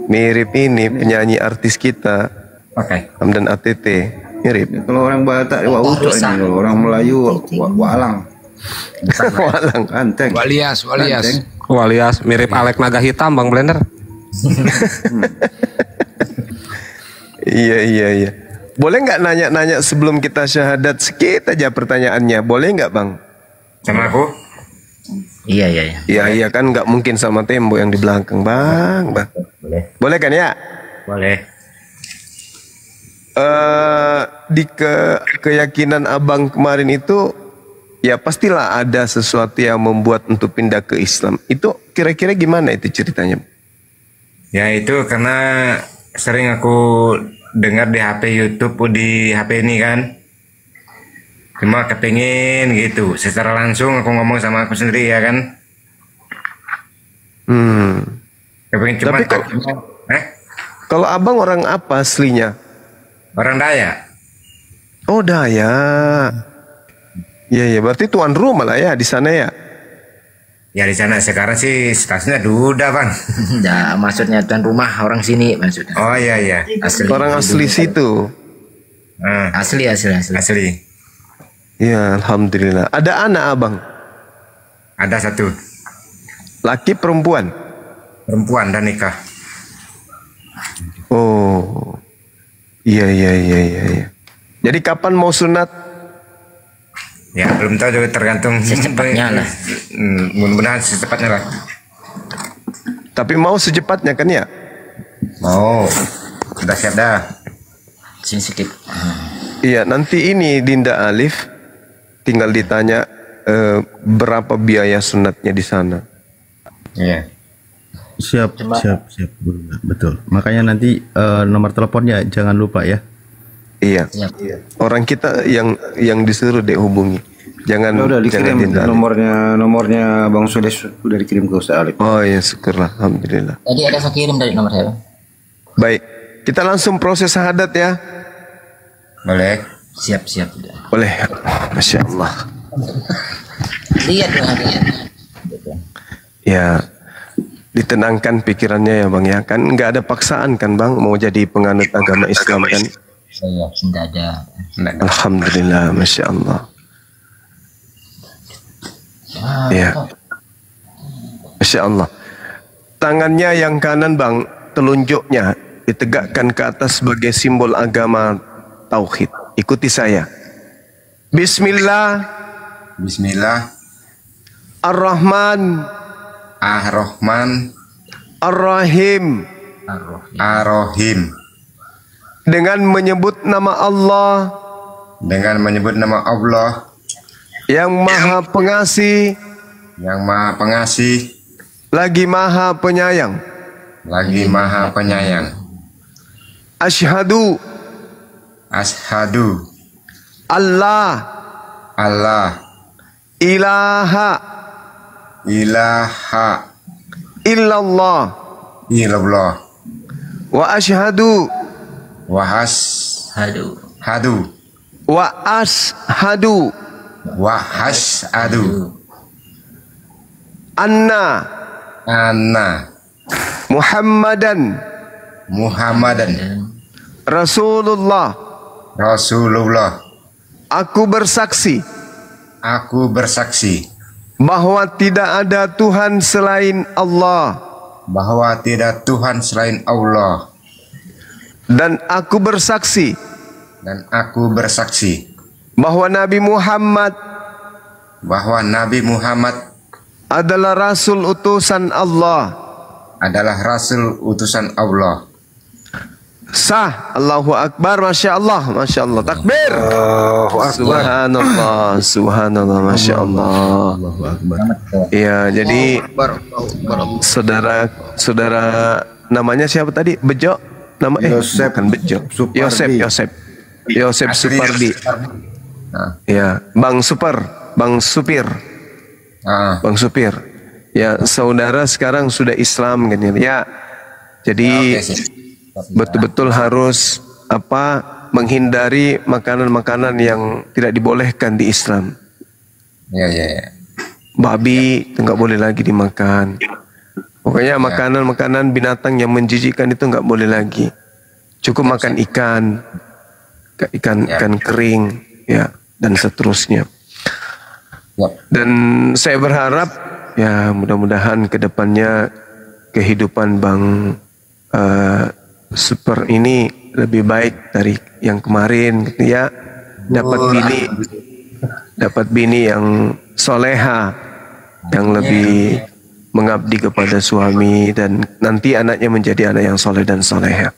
Mirip ini penyanyi artis kita, Hamdan ATT. Mirip. Kalau orang Batak Wak Ucok ini, kalau orang Melayu Walang. Walang. Anteng. Walias mirip Alek Naga Hitam Bang Blender. Iya. Boleh nggak nanya-nanya sebelum kita syahadat sedikit aja pertanyaannya? Boleh nggak Bang? Sama aku? Iya kan nggak mungkin sama tembok yang di belakang Bang. Boleh kan ya? Boleh. Di keyakinan Abang kemarin itu ya pastilah ada sesuatu yang membuat untuk pindah ke Islam. Itu kira-kira gimana itu ceritanya? Ya itu karena sering aku dengar di HP YouTube di HP ini kan. Cuma kepingin gitu. Secara langsung aku ngomong sama aku sendiri ya kan. Kepingin cuma. Tapi kalau Abang orang apa aslinya? Orang Dayak. Oh Dayak. Iya berarti tuan rumah lah ya di sana ya. Ya di sana sekarang sih statusnya duda Bang. Ya maksudnya tuan rumah orang sini maksudnya. Oh iya. Asli. Orang asli situ. Asli. Ya alhamdulillah. Ada anak Abang? Ada satu. Laki perempuan? Perempuan dan nikah. Oh. Iya. Jadi kapan mau sunat? Ya belum tahu juga tergantung secepatnya lah. Mudah-mudahan secepatnya lah. Tapi mau secepatnya kan ya? Mau. Udah siap dah. Sini sedikit. Iya nanti ini Dinda Alif tinggal ditanya berapa biaya sunatnya di sana. Iya. Siap. Betul. Makanya nanti nomor teleponnya jangan lupa ya. Iya. Orang kita yang disuruh deh hubungi. Jangan dikirim nomornya Bang Sudes sudah dikirim ke Ustaz Alif. Oh ya syukurlah alhamdulillah. Tadi ada saya kirim dari nomor saya. Baik. Kita langsung proses syahadat ya. Boleh. Siap. Boleh. Masya Allah. Lihat. Ya. Ditenangkan pikirannya ya Bang ya. Kan nggak ada paksaan kan Bang mau jadi penganut agama Islam kan. Saya tidak ada. Alhamdulillah, Masya Allah. Ya, Masya Allah. Tangannya yang kanan Bang, telunjuknya ditegakkan ke atas sebagai simbol agama Tauhid. Ikuti saya. Bismillah. Ar-Rahman. Ar-Rahim. Dengan menyebut nama Allah yang Maha Pengasih, lagi Maha Penyayang. Asyhadu Allah ilaha illallah wa ashhadu anna Muhammadan Rasulullah. Aku bersaksi bahwa tidak ada Tuhan selain Allah. Dan aku bersaksi bahwa Nabi Muhammad adalah Rasul utusan Allah. Sah. Allahu Akbar. Masya Allah. Takbir. Subhanallah. Masya Allah. Ya jadi saudara namanya siapa tadi? Bejo. Nama bukan Bejo. Yosep Supardi. Ya, Bang Supir. Ya, saudara sekarang sudah Islam kan ya. Jadi betul-betul harus menghindari makanan-makanan yang tidak dibolehkan di Islam. Ya. Babi nggak boleh lagi dimakan. Pokoknya makanan-makanan binatang yang menjijikkan itu nggak boleh lagi. Cukup makan ikan, ikan kering, ya, dan seterusnya. Yap. Dan saya berharap ya mudah-mudahan kedepannya kehidupan Bang Super ini lebih baik dari yang kemarin, gitu ya. Dapat bini yang soleha, yang lebih mengabdi kepada suami, dan nanti anaknya menjadi anak yang soleh dan soleha.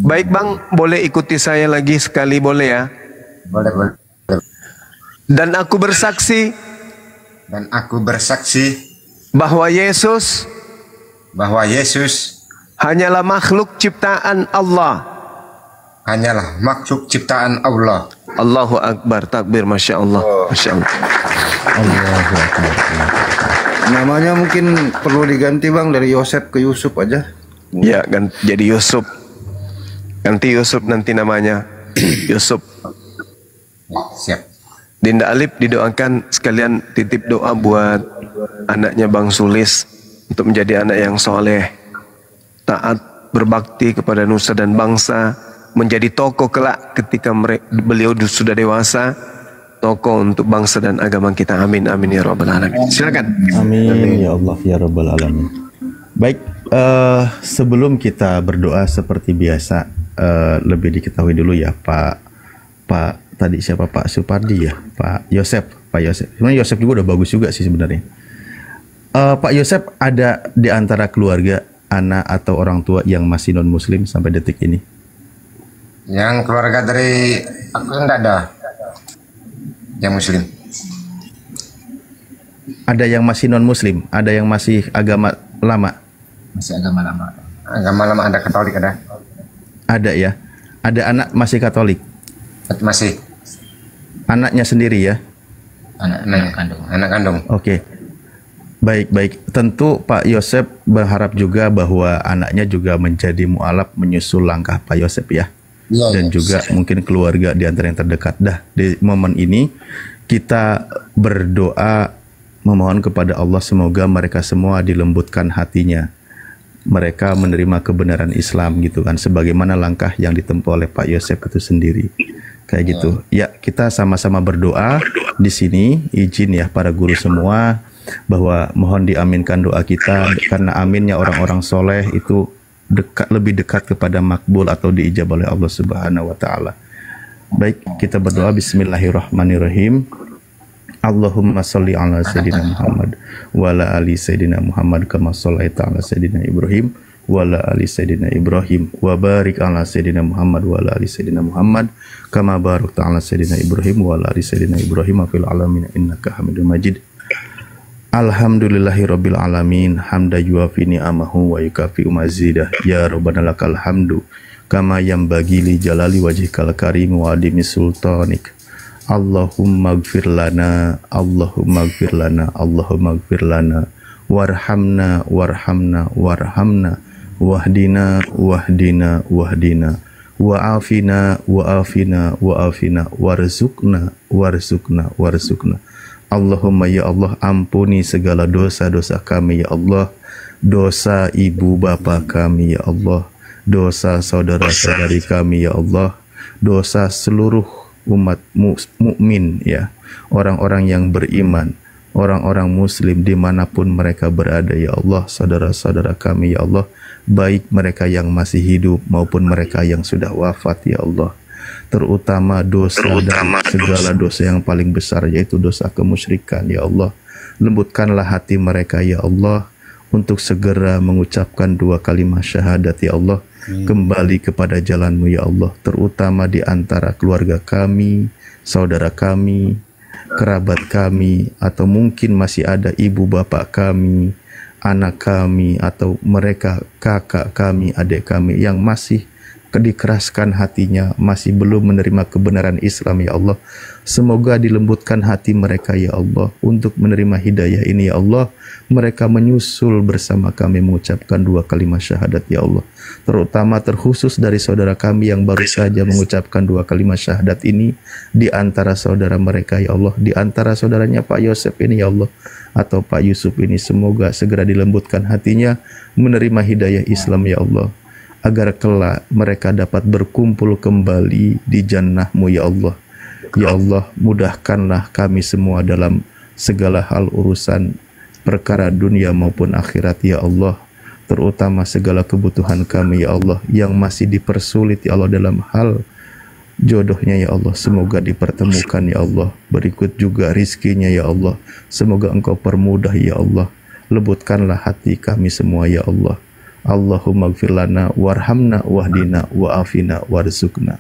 Baik Bang, boleh ikuti saya lagi sekali, boleh ya? Boleh. Dan aku bersaksi bahwa Yesus hanyalah makhluk ciptaan Allah. Allahu Akbar, takbir, Masya Allah. Masya Allah. Allahu Akbar. Namanya mungkin perlu diganti Bang, dari Yosef ke Yusuf aja. Ya, jadi Yusuf. Ganti Yusuf nanti namanya. Yusuf. Siap. Dinda Alif didoakan sekalian, titip doa buat anaknya Bang Sulis untuk menjadi anak yang soleh, taat, berbakti kepada nusa dan bangsa, menjadi tokoh kelak ketika beliau sudah dewasa, tokoh untuk bangsa dan agama kita. Amin, amin ya rabbal alamin. Silakan. Amin ya Allah ya rabbal alamin. Baik, sebelum kita berdoa seperti biasa, lebih diketahui dulu ya Pak tadi siapa, Pak Supardi ya, Pak Yosef. Sebenarnya Yosef juga udah bagus juga sih sebenarnya. Pak Yosef, ada di antara keluarga, anak atau orang tua yang masih non muslim sampai detik ini? Yang keluarga dari aku enggak ada yang muslim. Ada yang masih non muslim, ada yang masih agama lama. Masih agama lama. Agama lama, ada Katolik ada. Ada ya. Ada anak masih Katolik. Masih. Anaknya sendiri ya. Anak kandung. Anak kandung. Oke. Baik. Tentu Pak Yosef berharap juga bahwa anaknya juga menjadi mualaf menyusul langkah Pak Yosef ya. Dan juga mungkin keluarga di antara yang terdekat. Di momen ini kita berdoa memohon kepada Allah semoga mereka semua dilembutkan hatinya. Mereka menerima kebenaran Islam gitu kan, sebagaimana langkah yang ditempuh oleh Pak Yosef itu sendiri. Kayak gitu. Ya, kita sama-sama berdoa di sini. Izin ya para guru semua bahwa mohon diaminkan doa kita, karena aminnya orang-orang soleh itu lebih dekat kepada makbul atau diijabah oleh Allah Subhanahu wa taala. Baik, kita berdoa. Bismillahirrahmanirrahim. Allahumma sholli ala sayyidina Muhammad wa ala ali sayyidina Muhammad kama shallaita ala sayyidina Ibrahim wa ala ali sayyidina Ibrahim wa barik ala sayyidina Muhammad wa ala ali sayyidina Muhammad kama barakta ala sayyidina Ibrahim wa ala ali sayyidina Ibrahim fil alamin innaka Hamidum Majid. Alhamdulillahirabbil alamin, hamda yuafi ni'amahu wa yukafi mazidah. Ya rabbana lakal hamdu kama yanbaghi li jalali wajhikal karim wa adimi sultanik. Allahumma gfir lana, Allahumma gfir lana, Allahumma gfir lana, warhamna, warhamna, warhamna, wahdina, wahdina, wahdina, wa'afina, wa'afina, wa'afina, warzukna, warzukna, warzukna. Allahumma ya Allah, ampuni segala dosa-dosa kami ya Allah, dosa ibu bapa kami ya Allah, dosa saudara-saudari kami ya Allah, dosa seluruh umat mukmin ya, orang-orang yang beriman, orang-orang muslim dimanapun mereka berada ya Allah, saudara-saudara kami ya Allah, baik mereka yang masih hidup maupun mereka yang sudah wafat ya Allah, terutama dari segala dosa yang paling besar yaitu dosa kemusyrikan ya Allah, lembutkanlah hati mereka ya Allah untuk segera mengucapkan dua kalimat syahadat ya Allah, kembali kepada jalan-Mu ya Allah, terutama di antara keluarga kami, saudara kami, kerabat kami, atau mungkin masih ada ibu bapak kami, anak kami, atau mereka kakak kami, adik kami yang masih dikeraskan hatinya, masih belum menerima kebenaran Islam ya Allah. Semoga dilembutkan hati mereka ya Allah untuk menerima hidayah ini ya Allah. Mereka menyusul bersama kami mengucapkan 2 kalimat syahadat ya Allah. Terutama terkhusus dari saudara kami yang baru saja mengucapkan 2 kalimat syahadat ini, di antara saudara mereka ya Allah, di antara saudaranya Pak Yosef ini ya Allah, atau Pak Yusuf ini, semoga segera dilembutkan hatinya menerima hidayah Islam ya Allah, agar kelak mereka dapat berkumpul kembali di jannah-Mu ya Allah. Ya Allah, mudahkanlah kami semua dalam segala hal urusan perkara dunia maupun akhirat ya Allah, terutama segala kebutuhan kami ya Allah yang masih dipersulit ya Allah dalam hal jodohnya ya Allah, semoga dipertemukan ya Allah. Berikut juga rizkinya ya Allah, semoga Engkau permudah ya Allah. Lebutkanlah hati kami semua ya Allah. Allahumma gfir lana warhamna wahdina wa'afina warzuqna.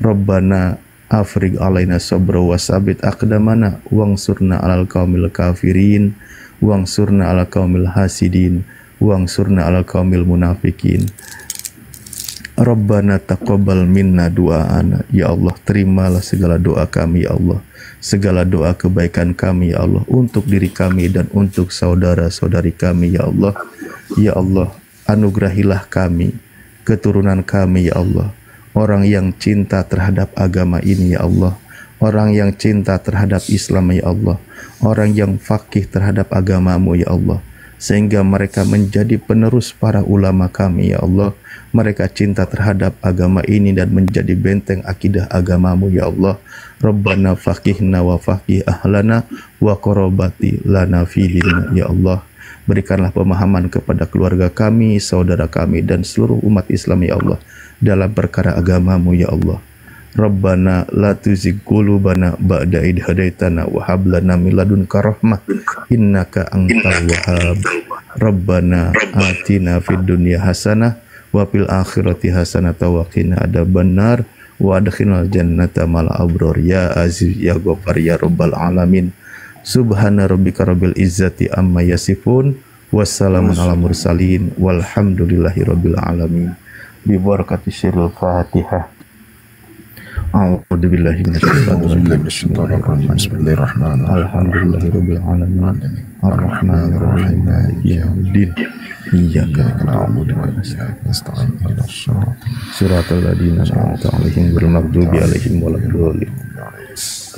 Rabbana afrig alaina sabra wa sabit aqdamana wangsurna alal qaumil kafirin wangsurna ala qaumil hasidin wangsurna ala qaumil munafikin. Rabbana taqabbal minna du'aana. Ya Allah, terimalah segala doa kami ya Allah, segala doa kebaikan kami ya Allah, untuk diri kami dan untuk saudara-saudari kami ya Allah. Ya Allah, anugerahilah kami, keturunan kami ya Allah, orang yang cinta terhadap agama ini ya Allah, orang yang cinta terhadap Islam ya Allah, orang yang fakih terhadap agama-Mu ya Allah, sehingga mereka menjadi penerus para ulama kami ya Allah. Mereka cinta terhadap agama ini dan menjadi benteng akidah agama-Mu ya Allah. Rabbana faqihna wa faqih ahlana wa qarabati lana fi dinina ya Allah. Berikanlah pemahaman kepada keluarga kami, saudara kami, dan seluruh umat Islam ya Allah dalam perkara agama-Mu ya Allah. Rabbana la tuzigh qulubana ba'da idh hadaitana wa hab lana min ladunka rahmah innaka antal wahhab. Rabbana atina fid dunya hasanah wa fil akhirati hasanah wa qina adzabannar wa adkhilnal jannata mal abrar ya aziz ya ghafar ya rabbal alamin. Subhana rabbika rabbil izzati amma yasifun wassalamun ala mursalin walhamdulillahi rabbil alamin. Bi barakati sirril Fatihah. A'udzu billahi minasyaitonir rajim. Bismillahirrahmanirrahim. Alhamdulillahirabbil alamin. Arrahmanir rahim. Maliki yaumiddin. Iyyaka na'budu wa iyyaka nasta'in. Ihdinas siratal ladzina an'amta 'alaihim ghairil maghdubi alaihim waladdallin.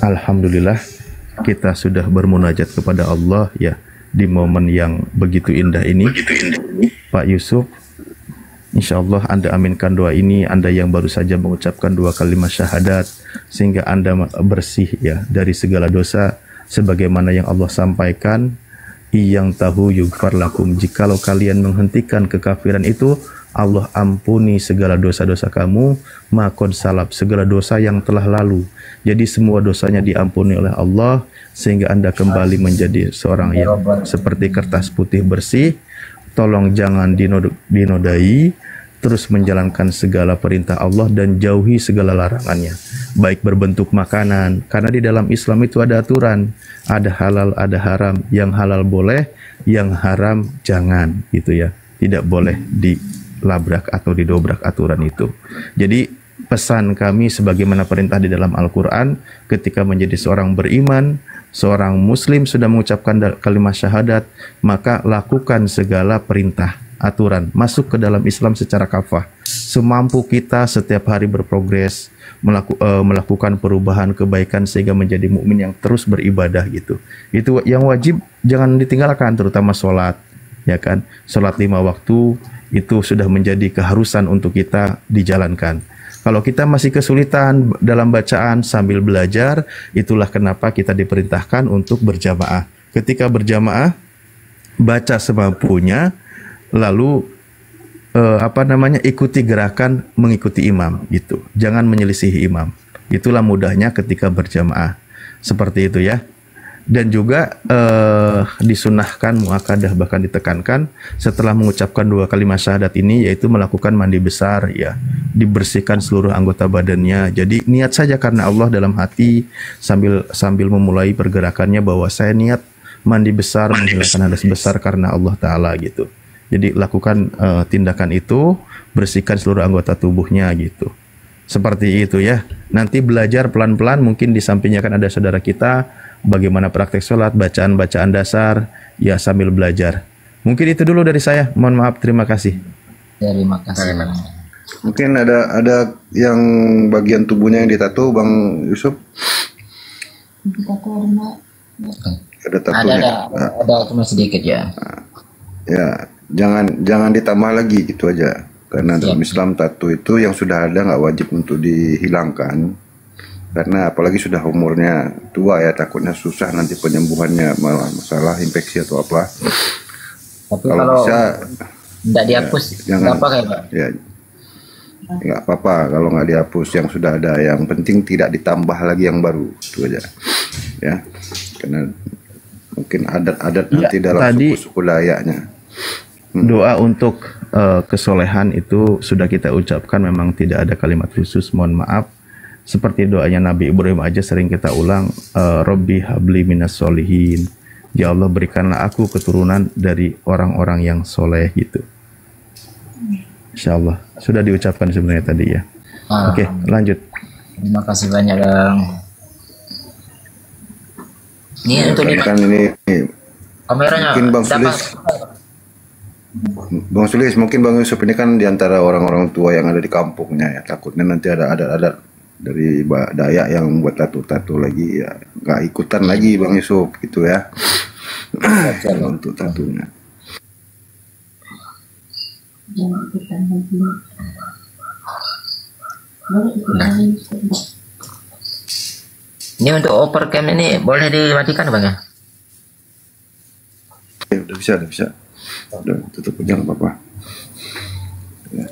Alhamdulillah, kita sudah bermunajat kepada Allah ya di momen yang begitu indah ini. Pak Yusuf, insya Allah Anda aminkan doa ini, Anda yang baru saja mengucapkan 2 kalimat syahadat, sehingga Anda bersih ya dari segala dosa, sebagaimana yang Allah sampaikan, yang tahu yughfar lakum, jikalau kalian menghentikan kekafiran itu, Allah ampuni segala dosa-dosa kamu, makon salab, segala dosa yang telah lalu. Jadi semua dosanya diampuni oleh Allah, sehingga Anda kembali menjadi seorang yang seperti kertas putih bersih. Tolong jangan dinodai, terus menjalankan segala perintah Allah dan jauhi segala larangannya, baik berbentuk makanan, karena di dalam Islam itu ada aturan, ada halal, ada haram. Yang halal boleh, yang haram jangan, gitu ya, tidak boleh dilabrak atau didobrak aturan itu. Jadi pesan kami sebagaimana perintah di dalam Al-Quran, ketika menjadi seorang beriman, seorang muslim sudah mengucapkan kalimat syahadat, maka lakukan segala perintah, aturan, masuk ke dalam Islam secara kafah. Semampu kita setiap hari berprogres, melakukan perubahan kebaikan sehingga menjadi mukmin yang terus beribadah gitu. Itu yang wajib jangan ditinggalkan, terutama sholat, ya kan? Sholat 5 waktu itu sudah menjadi keharusan untuk kita dijalankan. Kalau kita masih kesulitan dalam bacaan sambil belajar, itulah kenapa kita diperintahkan untuk berjamaah. Ketika berjamaah, baca semampunya, lalu ikuti gerakan mengikuti imam gitu. Jangan menyelisihi imam. Itulah mudahnya ketika berjamaah. Seperti itu ya. Dan juga disunahkan, muakadah, bahkan ditekankan setelah mengucapkan 2 kalimat syahadat ini, yaitu melakukan mandi besar ya, dibersihkan seluruh anggota badannya. Jadi niat saja karena Allah dalam hati, sambil memulai pergerakannya bahwa saya niat mandi besar, menghilangkan hadas besar karena Allah Ta'ala gitu. Jadi lakukan tindakan itu, bersihkan seluruh anggota tubuhnya gitu. Seperti itu ya. Nanti belajar pelan-pelan, mungkin di sampingnya kan ada saudara kita, bagaimana praktek sholat, bacaan-bacaan dasar, ya sambil belajar. Mungkin itu dulu dari saya. Mohon maaf, terima kasih. Terima kasih. Mungkin ada yang bagian tubuhnya yang ditato, Bang Yusuf? Ada tatonya. Ada cuma sedikit ya. Ya, jangan ditambah lagi gitu aja. Karena dalam Islam tato itu yang sudah ada nggak wajib untuk dihilangkan. Karena apalagi sudah umurnya tua ya, takutnya susah nanti penyembuhannya, masalah infeksi atau apa. Tapi kalau bisa tidak dihapus, jangan, apa kayak Pak? Ya, nggak apa-apa kalau nggak dihapus, yang sudah ada. Yang penting tidak ditambah lagi yang baru, itu aja. Ya, karena mungkin adat-adat nanti dalam suku-suku Dayaknya. Doa untuk kesolehan itu sudah kita ucapkan, memang tidak ada kalimat khusus, mohon maaf. Seperti doanya Nabi Ibrahim aja sering kita ulang, Robbi habli minas solihin, ya Allah berikanlah aku keturunan dari orang-orang yang soleh gitu. Insya Allah sudah diucapkan sebenarnya tadi ya. Oke, lanjut. Terima kasih banyak Bang. Ini untuk ini kameranya. Mungkin Bang Sulis, mungkin Bang Yusuf ini kan diantara orang-orang tua yang ada di kampungnya ya. Takutnya nanti ada dari Dayak yang buat tato-tato lagi ya, nggak ikutan lagi Bang Yusuf gitu ya. Untuk tatonya. Ini untuk overcam ini boleh dimatikan Bang ya? Udah bisa. Udah tutup aja nggak apa-apa. Ya.